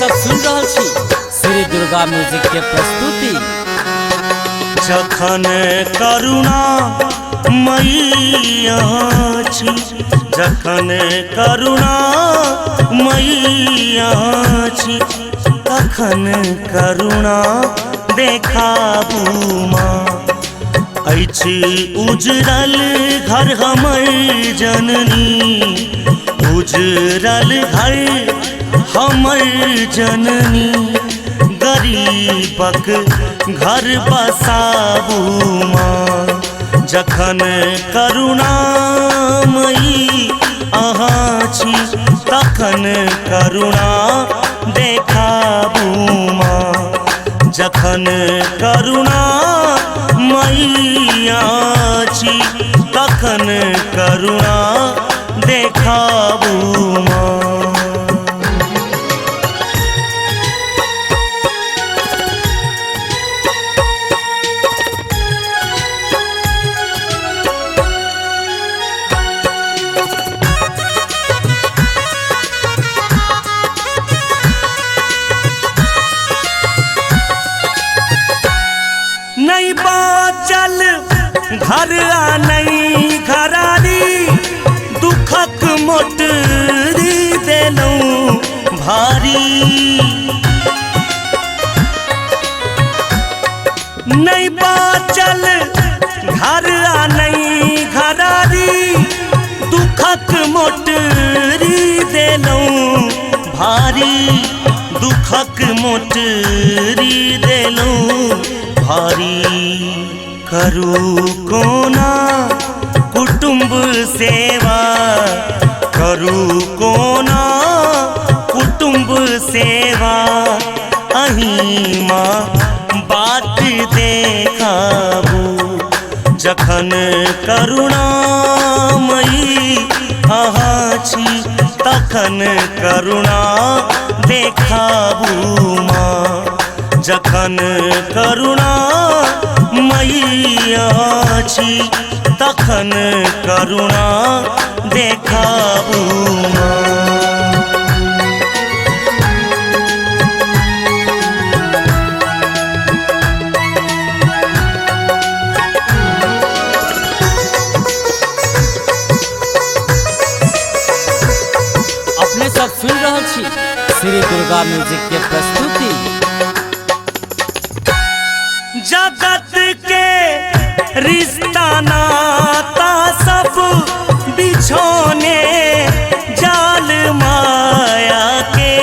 सब सुन रहल छी श्री दुर्गा म्यूजिक के प्रस्तुति। जखन करुणा मैया छी, जखन करुणा मैया छी, तखन करुणा देखाबू माँ। अछि उजरल घर हमर जननी, उजरल घर हमर जननी, गरीबक घर बसाबू माँ। जखन करुणामयी अहाँ छी, तखन करुणा देखाबू माँ। जखन करुणा मैया छी, तखन करुणा देखाबू माँ। नहीं बाचल घर आ नहीं घरारी, दुखक मोटरी देलौं भारी। नहीं बाचल घर आ नहीं घरारी, दुखक मोटरी देलौं भारी, दुखक मोटरी देलौं भारी। करू कोना कुटुंब सेवा, करू कोना कुटुंब सेवा, अहीं माँ बात देखाबू। जखन करुणामयी अहाँ छी, तखन करुणा देखाबू माँ। जखन करुणा मैया छी, तखन करुणा देखाबू माँ। अपने सब सुन रहल छी श्री दुर्गा म्यूजिक के प्रस्तुति। जगत के रिश्ता नाता सब बिछोने जाल माया के।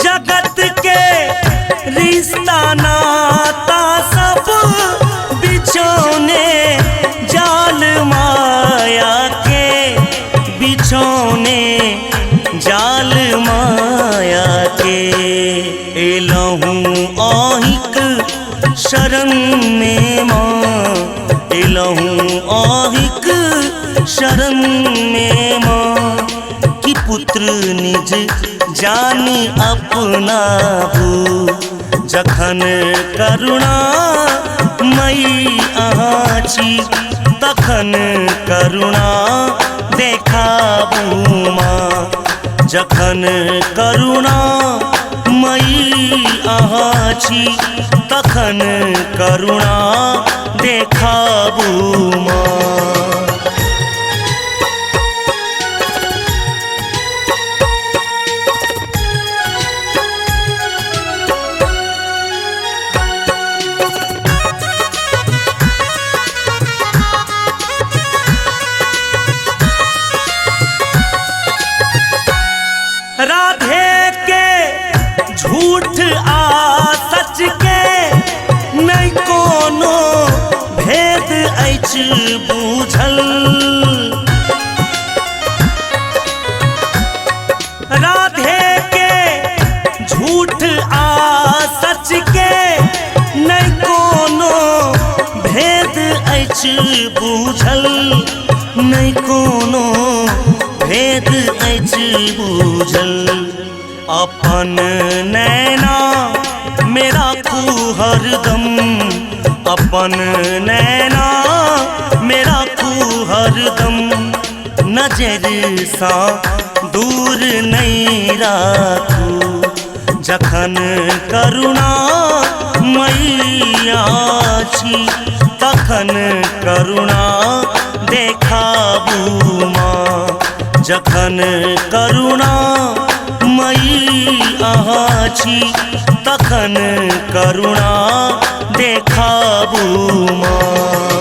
जगत के रिश्ता नाता सब बिछोने जाल माया के, बिछोने जाल माया के। एलहूँ आहिक शरण में माँ, एलहूँ आहिक शरण में माँ, कि पुत्र निज जानी अपनाबू। जखन करुणा मई अहाँ छी, तखन करुणा देखाबू माँ। जखन करुणा मई अहाँ छी, तखन करुणा देखाबू माँ। राधे के झूठ आ सच के नहीं कोनो भेद अछि बूझल। राधे के झूठ आ सच के नहीं कोनो भेद अछि बूझल, नहीं कोनो भेद अछि बूझल। अपन नैना मेरा खू हरदम, अपन नैना मेरा खू हरदम, न नजर सा दूर नहीं राखू जखन करुणा मैया छी तखन करुणा देखाबू माँ जखन करुणा मैया छी तखन करुणा देखाबू माँ।